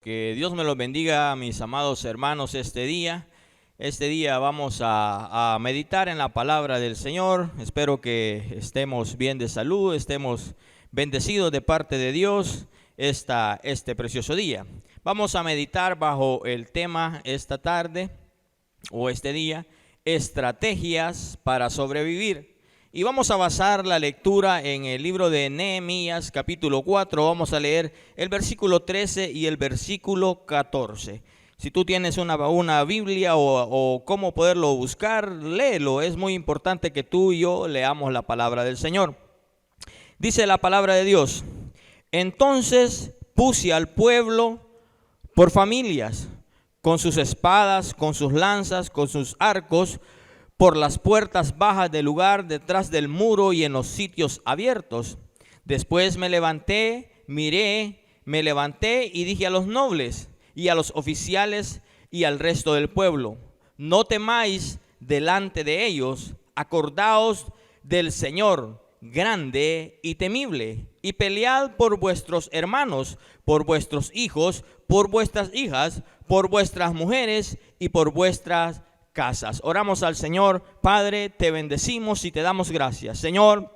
Que Dios me los bendiga, mis amados hermanos, este día. Este día vamos a meditar en la palabra del Señor. Espero que estemos bien de salud, estemos bendecidos de parte de Dios este precioso día. Vamos a meditar bajo el tema esta tarde o este día, estrategias para sobrevivir. Y vamos a basar la lectura en el libro de Nehemías capítulo 4. Vamos a leer el versículo 13 y el versículo 14. Si tú tienes una Biblia o cómo poderlo buscar, léelo. Es muy importante que tú y yo leamos la palabra del Señor. Dice la palabra de Dios: entonces puse al pueblo por familias, con sus espadas, con sus lanzas, con sus arcos, por las puertas bajas del lugar, detrás del muro y en los sitios abiertos. Después me levanté y dije a los nobles y a los oficiales y al resto del pueblo: no temáis delante de ellos, acordaos del Señor grande y temible, y pelead por vuestros hermanos, por vuestros hijos, por vuestras hijas, por vuestras mujeres y por vuestras casas. Oramos al Señor. Padre, te bendecimos y te damos gracias. Señor,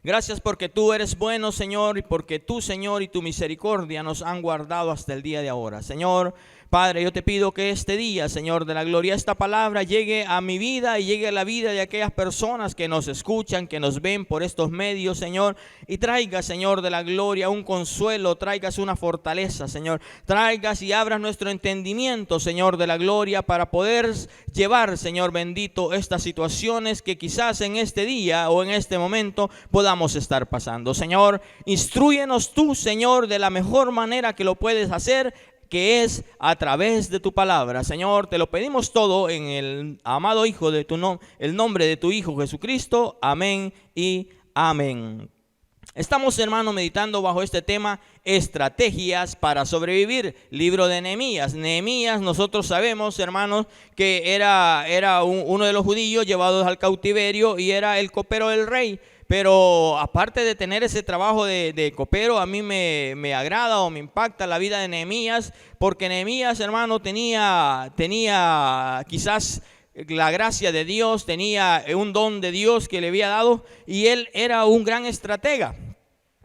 gracias porque tú eres bueno, Señor, y porque tú, Señor, y tu misericordia nos han guardado hasta el día de ahora. Señor, Padre, yo te pido que este día, Señor de la gloria, esta palabra llegue a mi vida y llegue a la vida de aquellas personas que nos escuchan, que nos ven por estos medios, Señor, y traiga, Señor de la gloria, un consuelo, traigas una fortaleza, Señor, traigas y abras nuestro entendimiento, Señor de la gloria, para poder llevar, Señor bendito, estas situaciones que quizás en este día o en este momento podamos estar pasando. Señor, instrúyenos tú, Señor, de la mejor manera que lo puedes hacer, que es a través de tu palabra. Señor, te lo pedimos todo en el amado Hijo de el nombre de tu Hijo Jesucristo. Amén y amén. Estamos, hermanos, meditando bajo este tema, estrategias para sobrevivir. Libro de Nehemías. Nehemías, nosotros sabemos, hermanos, que era uno de los judíos llevados al cautiverio y era el copero del rey. Pero aparte de tener ese trabajo de copero, a mí me agrada o me impacta la vida de Nehemías, porque Nehemías, hermano, tenía quizás la gracia de Dios, tenía un don de Dios que le había dado, y él era un gran estratega.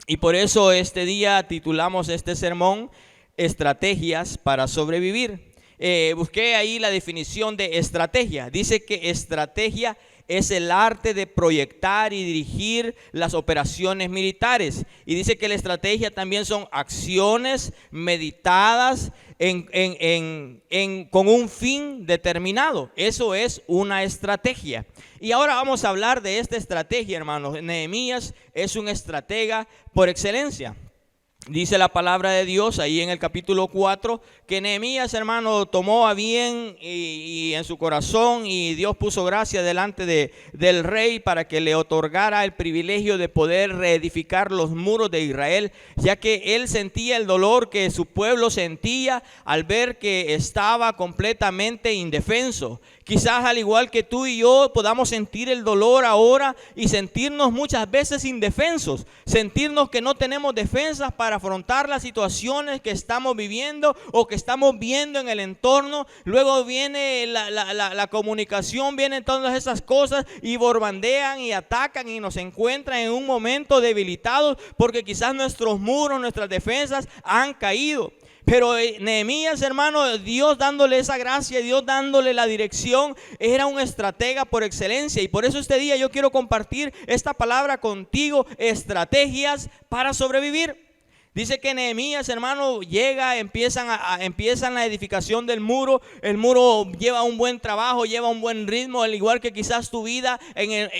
Y por eso este día titulamos este sermón, Estrategias para sobrevivir. Busqué ahí la definición de estrategia. Dice que estrategia es el arte de proyectar y dirigir las operaciones militares. Y dice que la estrategia también son acciones meditadas con un fin determinado. Eso es una estrategia. Y ahora vamos a hablar de esta estrategia, hermanos. Nehemías es un estratega por excelencia. Dice la palabra de Dios ahí en el capítulo 4 que Nehemías, hermano, tomó a bien y en su corazón, y Dios puso gracia delante del rey para que le otorgara el privilegio de poder reedificar los muros de Israel, ya que él sentía el dolor que su pueblo sentía al ver que estaba completamente indefenso. Quizás al igual que tú y yo podamos sentir el dolor ahora y sentirnos muchas veces indefensos, sentirnos que no tenemos defensas para afrontar las situaciones que estamos viviendo o que estamos viendo en el entorno. Luego viene la comunicación, vienen todas esas cosas y bombardean y atacan y nos encuentran en un momento debilitados porque quizás nuestros muros, nuestras defensas han caído. Pero Nehemías, hermano, Dios dándole esa gracia, Dios dándole la dirección, era un estratega por excelencia. Y por eso este día yo quiero compartir esta palabra contigo, estrategias para sobrevivir. Dice que Nehemías, hermano, empiezan la edificación del muro. El muro lleva un buen trabajo, lleva un buen ritmo, al igual que quizás tu vida,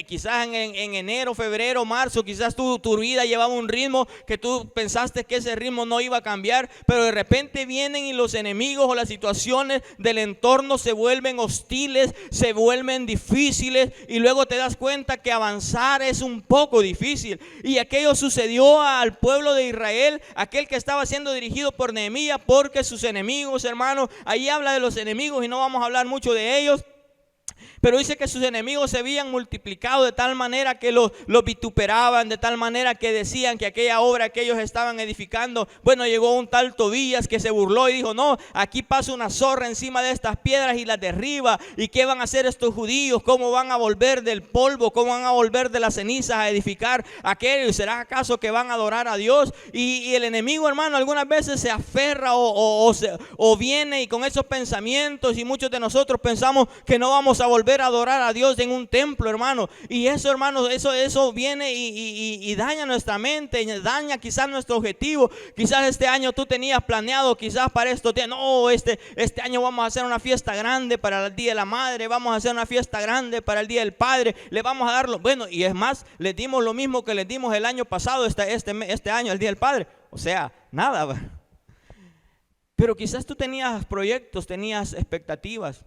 quizás en enero, febrero, marzo, quizás tu vida llevaba un ritmo que tú pensaste que ese ritmo no iba a cambiar, pero de repente vienen y los enemigos o las situaciones del entorno se vuelven hostiles, se vuelven difíciles, y luego te das cuenta que avanzar es un poco difícil. Y aquello sucedió al pueblo de Israel, aquel que estaba siendo dirigido por Nehemías, porque sus enemigos, hermanos, ahí habla de los enemigos y no vamos a hablar mucho de ellos. Pero dice que sus enemigos se habían multiplicado de tal manera que los vituperaban, de tal manera que decían que aquella obra que ellos estaban edificando, bueno, llegó un tal Tobías que se burló y dijo: no, aquí pasa una zorra encima de estas piedras y las derriba. ¿Y qué van a hacer estos judíos? ¿Cómo van a volver del polvo? ¿Cómo van a volver de las cenizas a edificar aquello? ¿Será acaso que van a adorar a Dios? Y el enemigo, hermano, algunas veces se aferra o viene y con esos pensamientos, y muchos de nosotros pensamos que no vamos a volver a adorar a Dios en un templo, hermano. Y eso, hermano, eso viene y daña nuestra mente, daña quizás nuestro objetivo. Quizás este año tú tenías planeado, quizás para esto, no, este año vamos a hacer una fiesta grande para el Día de la Madre, vamos a hacer una fiesta grande para el Día del Padre, le vamos a darlo. Bueno, y es más, les dimos lo mismo que les dimos el año pasado, este año, el Día del Padre. O sea, nada. Pero quizás tú tenías proyectos, tenías expectativas,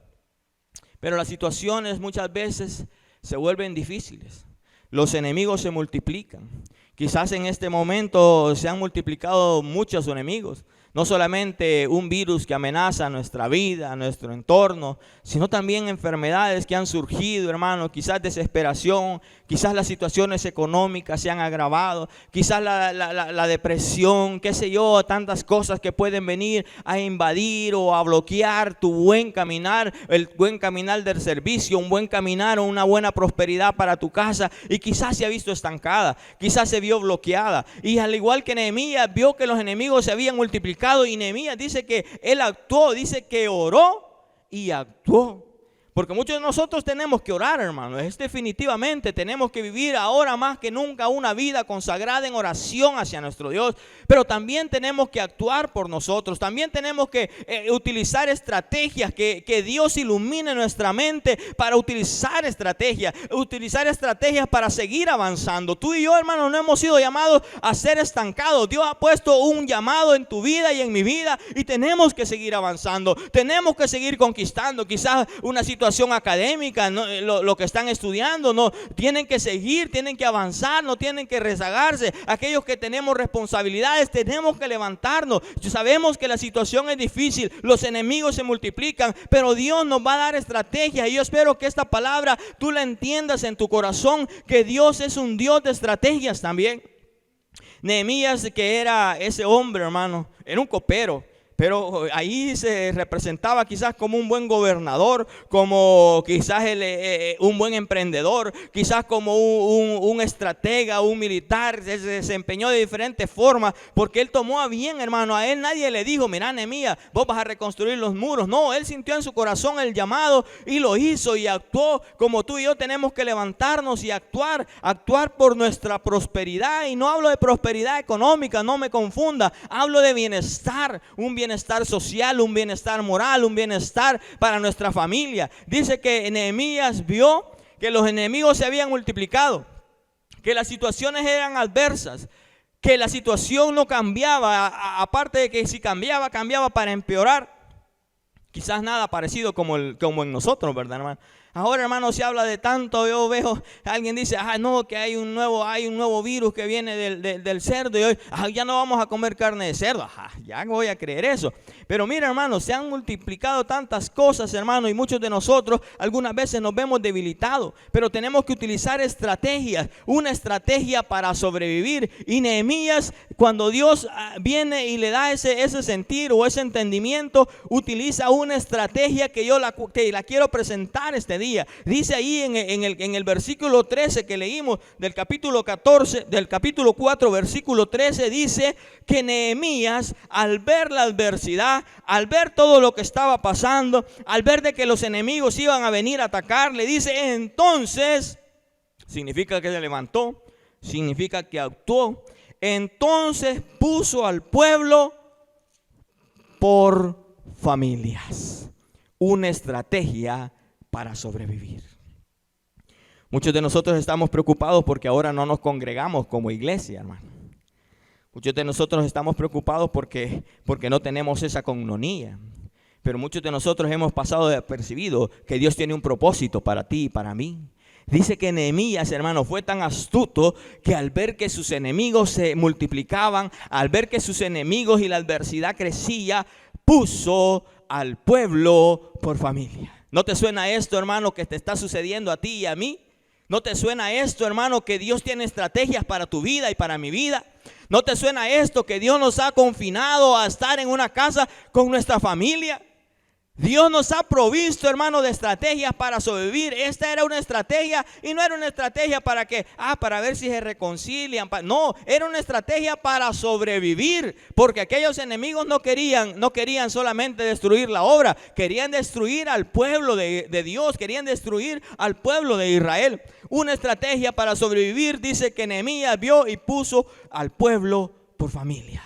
pero las situaciones muchas veces se vuelven difíciles. Los enemigos se multiplican. Quizás en este momento se han multiplicado muchos enemigos. No solamente un virus que amenaza nuestra vida, nuestro entorno, sino también enfermedades que han surgido, hermano. Quizás desesperación, quizás las situaciones económicas se han agravado, quizás la depresión, qué sé yo, tantas cosas que pueden venir a invadir o a bloquear tu buen caminar, el buen caminar del servicio, un buen caminar o una buena prosperidad para tu casa. Y quizás se ha visto estancada, quizás se vio bloqueada. Y al igual que Nehemías vio que los enemigos se habían multiplicado, y Nehemías dice que él actuó, dice que oró y actuó. Porque muchos de nosotros tenemos que orar, hermano. Es definitivamente, tenemos que vivir ahora más que nunca una vida consagrada en oración hacia nuestro Dios. Pero también tenemos que actuar por nosotros. También tenemos que utilizar estrategias, que Dios ilumine nuestra mente para utilizar estrategias para seguir avanzando. Tú y yo, hermano, no hemos sido llamados a ser estancados. Dios ha puesto un llamado en tu vida y en mi vida, y tenemos que seguir avanzando. Tenemos que seguir conquistando. Quizás una situación académica, ¿no? Lo que están estudiando, no tienen que seguir, tienen que avanzar, no tienen que rezagarse. Aquellos que tenemos responsabilidades, tenemos que levantarnos. Sabemos que la situación es difícil, los enemigos se multiplican, pero Dios nos va a dar estrategias. Y yo espero que esta palabra tú la entiendas en tu corazón, que Dios es un Dios de estrategias también. Nehemías, que era ese hombre, hermano, era un copero, pero ahí se representaba quizás como un buen gobernador, como quizás un buen emprendedor, quizás como un estratega, un militar. Se desempeñó de diferentes formas, porque él tomó a bien, hermano. A él nadie le dijo: mira, Nehemías, vos vas a reconstruir los muros. No, él sintió en su corazón el llamado y lo hizo y actuó. Como tú y yo tenemos que levantarnos y actuar por nuestra prosperidad. Y no hablo de prosperidad económica, no me confunda. Hablo de bienestar, un bienestar social, un bienestar moral, un bienestar para nuestra familia. Dice que Nehemías vio que los enemigos se habían multiplicado, que las situaciones eran adversas, que la situación no cambiaba, aparte de que si cambiaba para empeorar. Quizás nada parecido como en nosotros, ¿verdad, hermano? Ahora, hermano, se habla de tanto. Yo veo, alguien dice: no, que hay un nuevo virus que viene del cerdo, y hoy ya no vamos a comer carne de cerdo. Ya voy a creer eso. Pero mira, hermano, se han multiplicado tantas cosas, hermano, y muchos de nosotros algunas veces nos vemos debilitados, pero tenemos que utilizar estrategias, una estrategia para sobrevivir. Y Nehemías, cuando Dios viene y le da ese sentir o ese entendimiento, utiliza una estrategia que yo la quiero presentar este día. Dice ahí en el versículo 13 que leímos del capítulo 4, versículo 13, dice que Nehemías, al ver la adversidad, al ver todo lo que estaba pasando, al ver de que los enemigos iban a venir a atacar, le dice: entonces, significa que se levantó, significa que actuó. Entonces puso al pueblo por familias, una estrategia para sobrevivir. Muchos de nosotros estamos preocupados porque ahora no nos congregamos como iglesia, hermano. Muchos de nosotros estamos preocupados porque no tenemos esa coinonía. Pero muchos de nosotros hemos pasado desapercibido que Dios tiene un propósito para ti y para mí. Dice que Nehemías, hermano, fue tan astuto que al ver que sus enemigos se multiplicaban, al ver que sus enemigos y la adversidad crecía, puso al pueblo por familia. ¿No te suena esto, hermano, que te está sucediendo a ti y a mí? ¿No te suena esto, hermano, que Dios tiene estrategias para tu vida y para mi vida? ¿No te suena esto, que Dios nos ha confinado a estar en una casa con nuestra familia? Dios nos ha provisto, hermano, de estrategias para sobrevivir. Esta era una estrategia y no era una estrategia para que, para ver si se reconcilian. No, era una estrategia para sobrevivir, porque aquellos enemigos no querían solamente destruir la obra, querían destruir al pueblo de Dios, querían destruir al pueblo de Israel. Una estrategia para sobrevivir, dice que Nehemías vio y puso al pueblo por familia.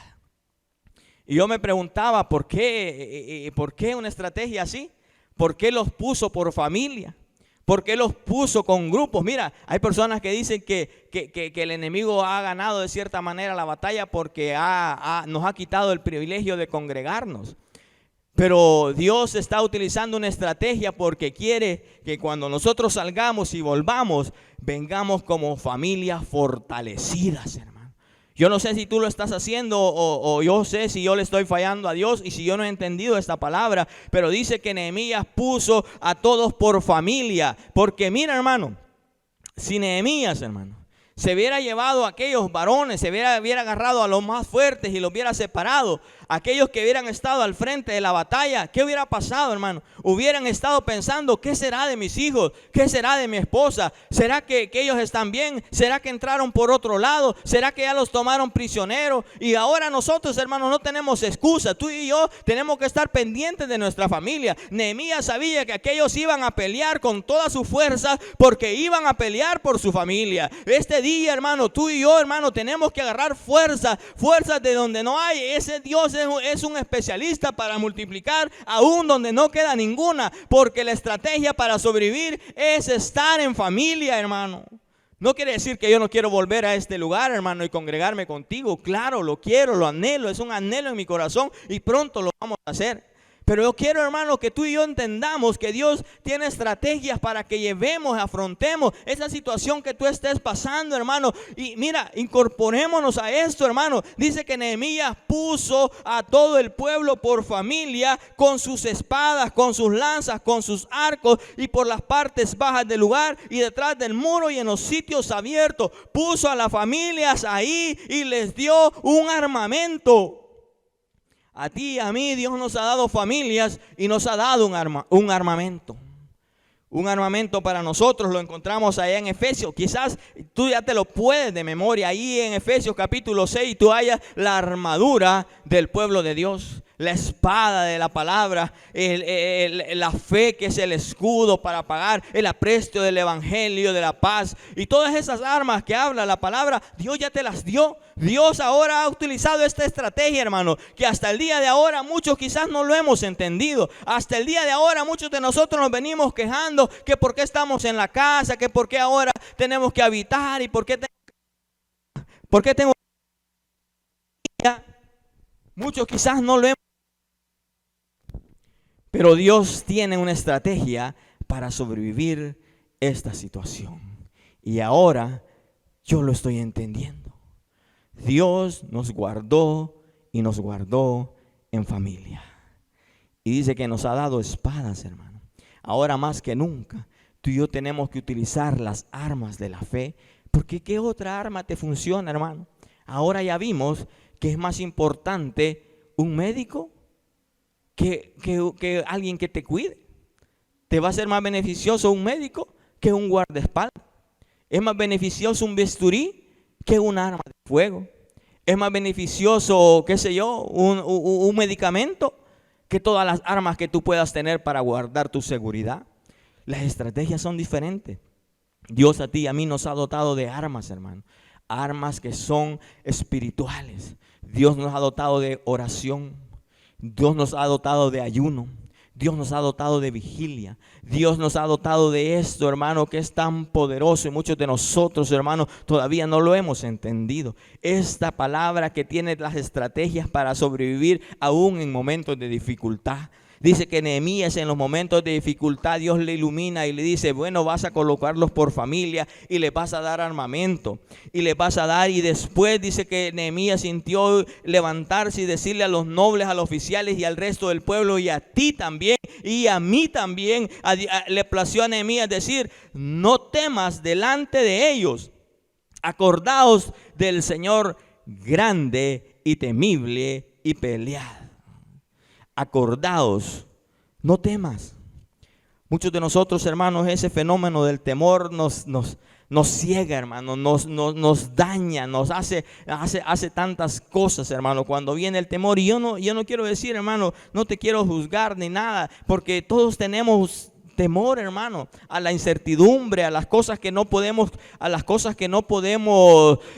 Y yo me preguntaba, ¿por qué una estrategia así? ¿Por qué los puso por familia? ¿Por qué los puso con grupos? Mira, hay personas que dicen que el enemigo ha ganado de cierta manera la batalla porque nos ha quitado el privilegio de congregarnos. Pero Dios está utilizando una estrategia porque quiere que cuando nosotros salgamos y volvamos, vengamos como familias fortalecidas, hermano. Yo no sé si tú lo estás haciendo o yo sé si yo le estoy fallando a Dios y si yo no he entendido esta palabra, pero dice que Nehemías puso a todos por familia. Porque mira, hermano, si Nehemías, hermano, se hubiera llevado a aquellos varones, se hubiera agarrado a los más fuertes y los hubiera separado, aquellos que hubieran estado al frente de la batalla, ¿qué hubiera pasado, hermano? Hubieran estado pensando, ¿qué será de mis hijos? ¿Qué será de mi esposa? ¿Será que ellos están bien? ¿Será que entraron por otro lado? ¿Será que ya los tomaron prisioneros? Y ahora nosotros, hermanos, no tenemos excusa. Tú y yo tenemos que estar pendientes de nuestra familia. Nehemías sabía que aquellos iban a pelear con toda su fuerza porque iban a pelear por su familia. Este día, hermano, tú y yo, hermano, tenemos que agarrar fuerzas de donde no hay. Ese Dios es un especialista para multiplicar aún donde no queda ninguna, porque la estrategia para sobrevivir es estar en familia, hermano. No quiere decir que yo no quiero volver a este lugar, hermano, y congregarme contigo. Claro, lo quiero, lo anhelo, es un anhelo en mi corazón y pronto lo vamos a hacer. Pero yo quiero, hermano, que tú y yo entendamos que Dios tiene estrategias para que llevemos, afrontemos esa situación que tú estés pasando, hermano. Y mira, incorporémonos a esto, hermano. Dice que Nehemías puso a todo el pueblo por familia, con sus espadas, con sus lanzas, con sus arcos y por las partes bajas del lugar y detrás del muro y en los sitios abiertos. Puso a las familias ahí y les dio un armamento. A ti y a mí Dios nos ha dado familias y nos ha dado un armamento. Un armamento para nosotros, lo encontramos allá en Efesios. Quizás tú ya te lo puedes de memoria. Ahí en Efesios capítulo 6 tú hallas la armadura del pueblo de Dios. La espada de la palabra, la fe que es el escudo para pagar, el apresto del evangelio de la paz y todas esas armas que habla la palabra, Dios ya te las dio. Dios ahora ha utilizado esta estrategia, hermano, que hasta el día de ahora muchos quizás no lo hemos entendido. Hasta el día de ahora muchos de nosotros nos venimos quejando que por qué estamos en la casa, que por qué ahora tenemos que habitar y por qué tengo. Muchos quizás no lo hemos. Pero Dios tiene una estrategia para sobrevivir esta situación. Y ahora yo lo estoy entendiendo. Dios nos guardó y nos guardó en familia. Y dice que nos ha dado espadas, hermano. Ahora más que nunca, tú y yo tenemos que utilizar las armas de la fe. Porque ¿qué otra arma te funciona, hermano? Ahora ya vimos que es más importante un médico que alguien que te cuide. Te va a ser más beneficioso un médico que un guardaespaldas. Es más beneficioso un bisturí que un arma de fuego. Es más beneficioso, qué sé yo, un medicamento que todas las armas que tú puedas tener para guardar tu seguridad. Las estrategias son diferentes. Dios a ti y a mí nos ha dotado de armas, hermano. Armas que son espirituales. Dios nos ha dotado de oración. Dios nos ha dotado de ayuno. Dios nos ha dotado de vigilia. Dios nos ha dotado de esto, hermano, que es tan poderoso. Y muchos de nosotros, hermano, todavía no lo hemos entendido. Esta palabra que tiene las estrategias para sobrevivir aún en momentos de dificultad. Dice que Nehemías en los momentos de dificultad Dios le ilumina y le dice, bueno, vas a colocarlos por familia y les vas a dar armamento y les vas a dar. Y después dice que Nehemías sintió levantarse y decirle a los nobles, a los oficiales y al resto del pueblo y a ti también y a mí también, le plació a Nehemías decir, no temas delante de ellos, acordaos del Señor grande y temible y pelead. Acordaos, no temas. Muchos de nosotros, hermanos, ese fenómeno del temor nos ciega, hermano, nos daña, nos hace tantas cosas, hermano, cuando viene el temor. Y yo no quiero decir, hermano, no te quiero juzgar ni nada, porque todos tenemos temor, hermano, a la incertidumbre, a las cosas que no podemos,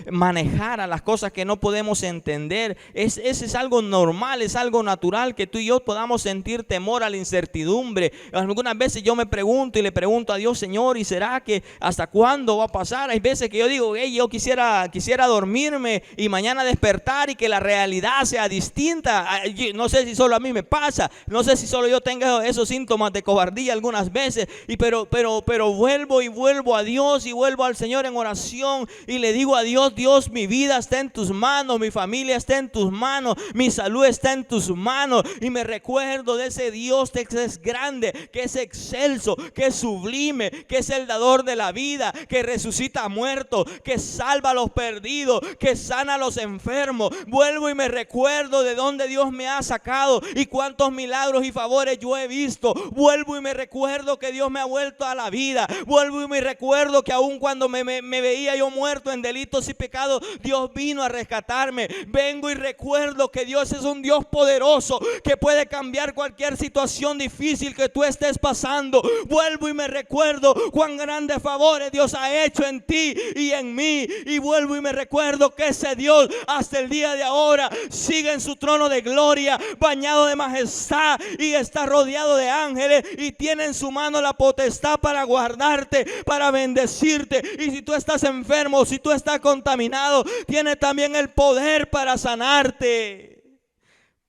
manejar, a las cosas que no podemos entender. Ese es algo normal, es algo natural que tú y yo podamos sentir temor a la incertidumbre. Algunas veces yo me pregunto y le pregunto a Dios, Señor, ¿y será que hasta cuándo va a pasar? Hay veces que yo digo, yo quisiera dormirme y mañana despertar y que la realidad sea distinta. No sé si solo a mí me pasa, no sé si solo yo tengo esos síntomas de cobardía algunas veces, pero vuelvo a Dios y vuelvo al Señor en oración y le digo a Dios, Dios, mi vida está en tus manos, mi familia está en tus manos, mi salud está en tus manos, y me recuerdo de ese Dios que es grande, que es excelso, que es sublime, que es el dador de la vida, que resucita a muertos, que salva a los perdidos, que sana a los enfermos. Vuelvo y me recuerdo de dónde Dios me ha sacado y cuántos milagros y favores yo he visto. Vuelvo y me recuerdo que Dios me ha vuelto a la vida. Vuelvo y me recuerdo que aun cuando me veía yo muerto en delitos y pecados, Dios vino a rescatarme. Vengo y recuerdo que Dios es un Dios poderoso, que puede cambiar cualquier situación difícil que tú estés pasando. Vuelvo y me recuerdo cuán grandes favores Dios ha hecho en ti y en mí. Y vuelvo y me recuerdo que ese Dios hasta el día de ahora sigue en su trono de gloria, bañado de majestad, y está rodeado de ángeles y tiene en su mano la potestad para guardarte, para bendecirte. Y si tú estás enfermo, si tú estás contaminado, tiene también el poder para sanarte.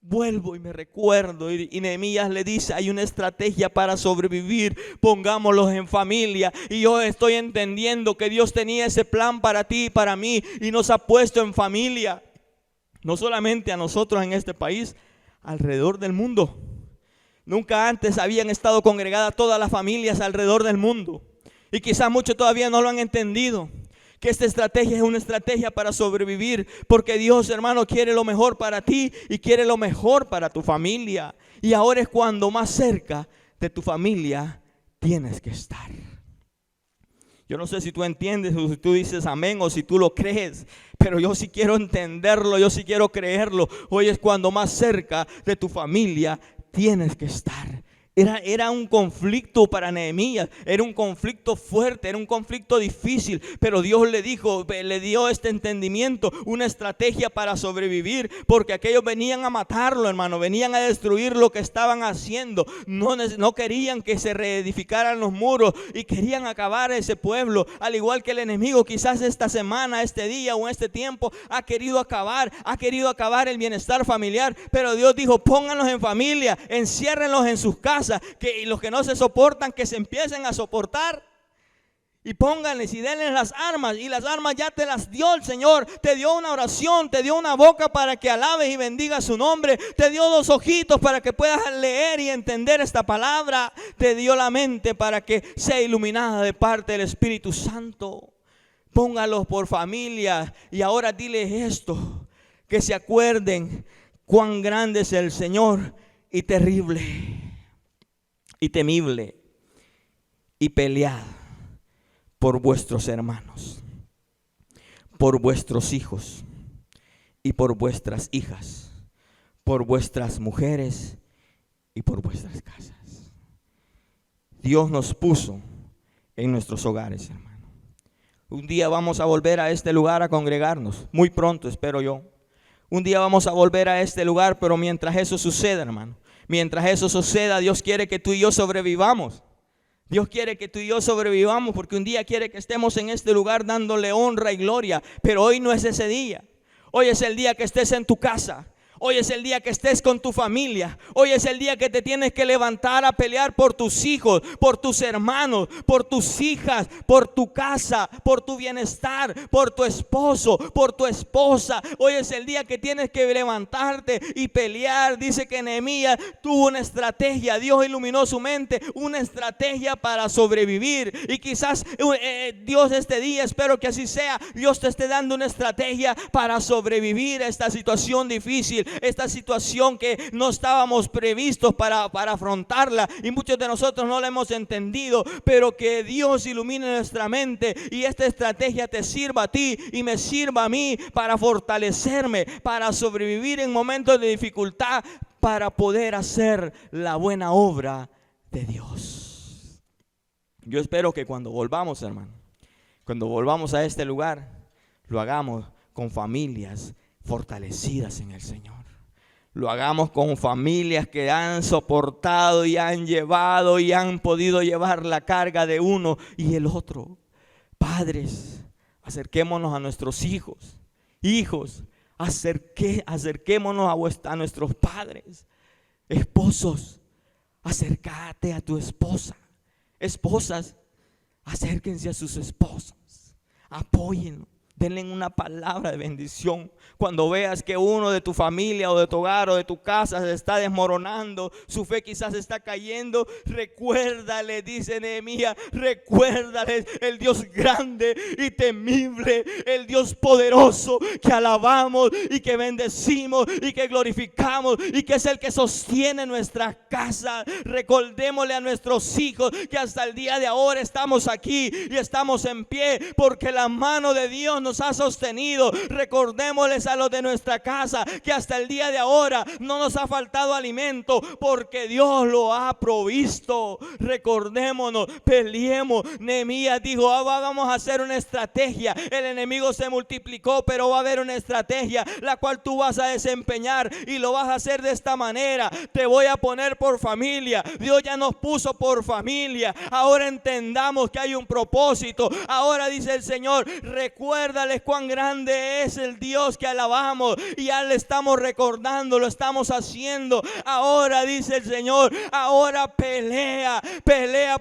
Vuelvo y me recuerdo, y Nehemías le dice, hay una estrategia para sobrevivir, pongámoslos en familia. Y yo estoy entendiendo que Dios tenía ese plan para ti y para mí, y nos ha puesto en familia, no solamente a nosotros en este país, alrededor del mundo. Nunca antes habían estado congregadas todas las familias alrededor del mundo. Y quizás muchos todavía no lo han entendido, que esta estrategia es una estrategia para sobrevivir. Porque Dios, hermano, quiere lo mejor para ti y quiere lo mejor para tu familia. Y ahora es cuando más cerca de tu familia tienes que estar. Yo no sé si tú entiendes o si tú dices amén o si tú lo crees, pero yo sí quiero entenderlo, yo sí quiero creerlo. Hoy es cuando más cerca de tu familia tienes que estar. Era un conflicto para Nehemías, era un conflicto fuerte, era un conflicto difícil, pero Dios le dijo, le dio este entendimiento, una estrategia para sobrevivir, porque aquellos venían a matarlo, hermano, venían a destruir lo que estaban haciendo. No querían que se reedificaran los muros y querían acabar ese pueblo, al igual que el enemigo quizás esta semana, este día o este tiempo ha querido acabar el bienestar familiar. Pero Dios dijo, pónganlos en familia, enciérrenlos en sus casas, que los que no se soportan, que se empiecen a soportar, y pónganles y denles las armas. Y las armas ya te las dio el Señor. Te dio una oración, te dio una boca para que alabes y bendigas su nombre, te dio 2 ojitos para que puedas leer y entender esta palabra, te dio la mente para que sea iluminada de parte del Espíritu Santo. Póngalos por familia. Y ahora diles esto, que se acuerden cuán grande es el Señor y terrible y temible, y pelead por vuestros hermanos, por vuestros hijos y por vuestras hijas, por vuestras mujeres y por vuestras casas. Dios nos puso en nuestros hogares, hermano. Un día vamos a volver a este lugar a congregarnos, muy pronto espero yo. Un día vamos a volver a este lugar, pero mientras eso suceda, hermano, mientras eso suceda, Dios quiere que tú y yo sobrevivamos. Dios quiere que tú y yo sobrevivamos, porque un día quiere que estemos en este lugar dándole honra y gloria. Pero hoy no es ese día. Hoy es el día que estés en tu casa. Hoy es el día que estés con tu familia. Hoy es el día que te tienes que levantar a pelear por tus hijos, por tus hermanos, por tus hijas, por tu casa, por tu bienestar, por tu esposo, por tu esposa. Hoy es el día que tienes que levantarte y pelear. Dice que Nehemías tuvo una estrategia. Dios iluminó su mente, una estrategia para sobrevivir. Y quizás Dios este día, espero que así sea, Dios te esté dando una estrategia para sobrevivir a esta situación difícil, esta situación que no estábamos previstos para afrontarla, y muchos de nosotros no la hemos entendido, pero que Dios ilumine nuestra mente y esta estrategia te sirva a ti y me sirva a mí para fortalecerme, para sobrevivir en momentos de dificultad, para poder hacer la buena obra de Dios. Yo espero que cuando volvamos, hermano, cuando volvamos a este lugar, lo hagamos con familias fortalecidas en el Señor. Lo hagamos con familias que han soportado y han llevado y han podido llevar la carga de uno y el otro. Padres, acerquémonos a nuestros hijos. Hijos, acerquémonos a nuestros padres. Esposos, acércate a tu esposa. Esposas, acérquense a sus esposos. Apóyenlo. Denle una palabra de bendición. Cuando veas que uno de tu familia o de tu hogar o de tu casa se está desmoronando, su fe quizás está cayendo, recuérdale, dice Nehemías, recuérdales el Dios grande y temible, el Dios poderoso que alabamos y que bendecimos y que glorificamos y que es el que sostiene nuestra casa. Recordémosle a nuestros hijos que hasta el día de ahora estamos aquí y estamos en pie porque la mano de Dios nos ha sostenido. Recordémosles a los de nuestra casa que hasta el día de ahora no nos ha faltado alimento porque Dios lo ha provisto. Recordémonos, peleemos. Nehemías dijo, vamos a hacer una estrategia. El enemigo se multiplicó, pero va a haber una estrategia la cual tú vas a desempeñar y lo vas a hacer de esta manera. Te voy a poner por familia. Dios ya nos puso por familia. Ahora entendamos que hay un propósito. Ahora dice el Señor, recuérdales cuán grande es el Dios que alabamos y ya le estamos recordando, lo estamos haciendo. Ahora dice el Señor, ahora pelea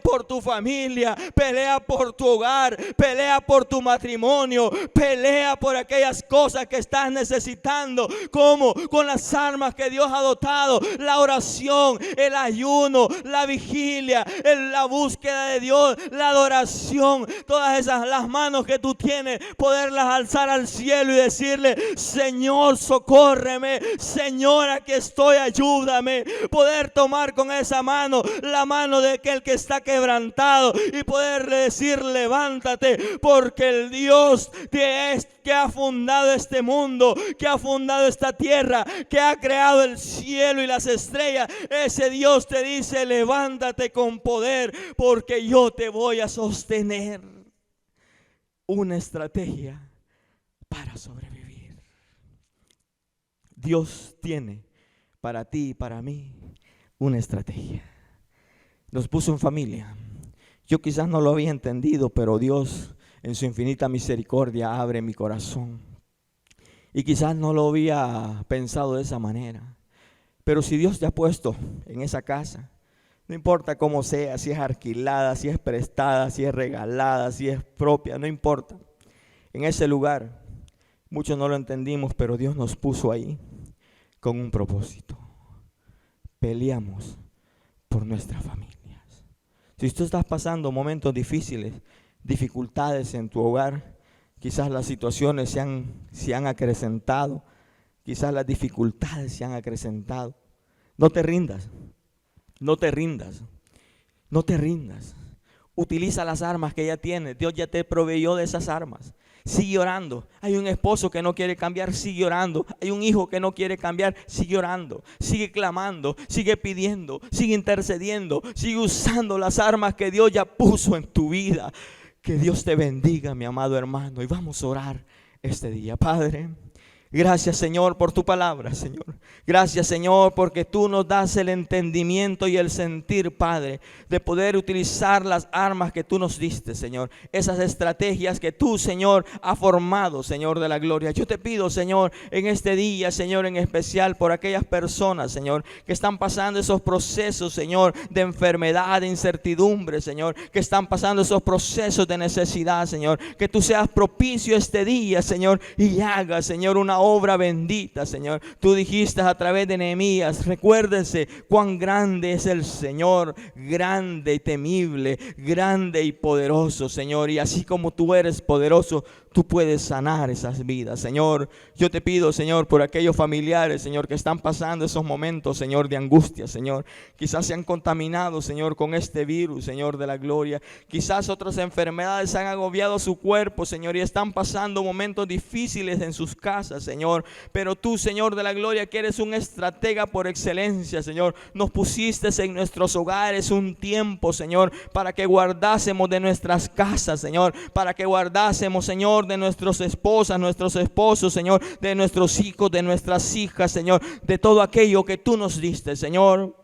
por tu familia, pelea por tu hogar, pelea por tu matrimonio, pelea por aquellas cosas que estás necesitando. ¿Cómo? Con las armas que Dios ha dotado: la oración, el ayuno, la vigilia, la búsqueda de Dios, la adoración. Todas esas, las manos que tú tienes, poderlas alzar al cielo y decirle, Señor, socórreme, Señor, aquí estoy, ayúdame. Poder tomar con esa mano la mano de aquel que está quebrantado y poderle decir, levántate, porque el Dios que ha fundado este mundo, que ha fundado esta tierra, que ha creado el cielo y las estrellas, ese Dios te dice, levántate con poder, porque yo te voy a sostener. Una estrategia para sobrevivir. Dios tiene para ti y para mí una estrategia. Nos puso en familia. Yo quizás no lo había entendido, pero Dios en su infinita misericordia abre mi corazón. Y quizás no lo había pensado de esa manera. Pero si Dios te ha puesto en esa casa, no importa cómo sea, si es alquilada, si es prestada, si es regalada, si es propia, no importa. En ese lugar, muchos no lo entendimos, pero Dios nos puso ahí con un propósito. Peleamos por nuestras familias. Si tú estás pasando momentos difíciles, dificultades en tu hogar, quizás las situaciones se han acrecentado, quizás las dificultades se han acrecentado. No te rindas. No te rindas, no te rindas. Utiliza las armas que ya tienes. Dios ya te proveyó de esas armas. Sigue orando. Hay un esposo que no quiere cambiar, sigue orando. Hay un hijo que no quiere cambiar, sigue orando. Sigue clamando, sigue pidiendo, sigue intercediendo. Sigue usando las armas que Dios ya puso en tu vida. Que Dios te bendiga, mi amado hermano. Y vamos a orar este día. Padre, Gracias, Señor, por tu palabra, Señor. Gracias, Señor, porque tú nos das el entendimiento y el sentir, Padre, de poder utilizar las armas que tú nos diste, Señor. Esas estrategias que tú, Señor, has formado, Señor de la gloria. Yo te pido, Señor, en este día, Señor, en especial por aquellas personas, Señor, que están pasando esos procesos, Señor, de enfermedad, de incertidumbre, Señor, que están pasando esos procesos de necesidad, Señor. Que tú seas propicio este día, Señor, y hagas, Señor, una obra bendita, Señor. Tú dijiste a través de Nehemías, recuérdense cuán grande es el Señor, grande y temible, grande y poderoso, Señor. Y así como tú eres poderoso, tú puedes sanar esas vidas, Señor. Yo te pido, Señor, por aquellos familiares, Señor, que están pasando esos momentos, Señor, de angustia, Señor. Quizás se han contaminado, Señor, con este virus, Señor de la gloria. Quizás otras enfermedades han agobiado su cuerpo, Señor, y están pasando momentos difíciles en sus casas, Señor. Pero tú, Señor de la gloria, que eres un estratega por excelencia, Señor, nos pusiste en nuestros hogares un tiempo, Señor, para que guardásemos de nuestras casas, Señor, para que guardásemos, Señor, de nuestras esposas, nuestros esposos, Señor, de nuestros hijos, de nuestras hijas, Señor, de todo aquello que tú nos diste, Señor.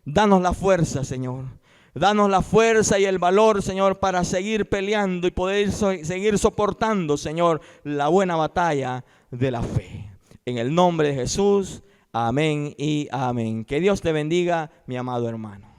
Danos la fuerza, Señor. Danos la fuerza y el valor, Señor, para seguir peleando y poder seguir soportando, Señor, la buena batalla de la fe. En el nombre de Jesús, amén y amén. Que Dios te bendiga, mi amado hermano.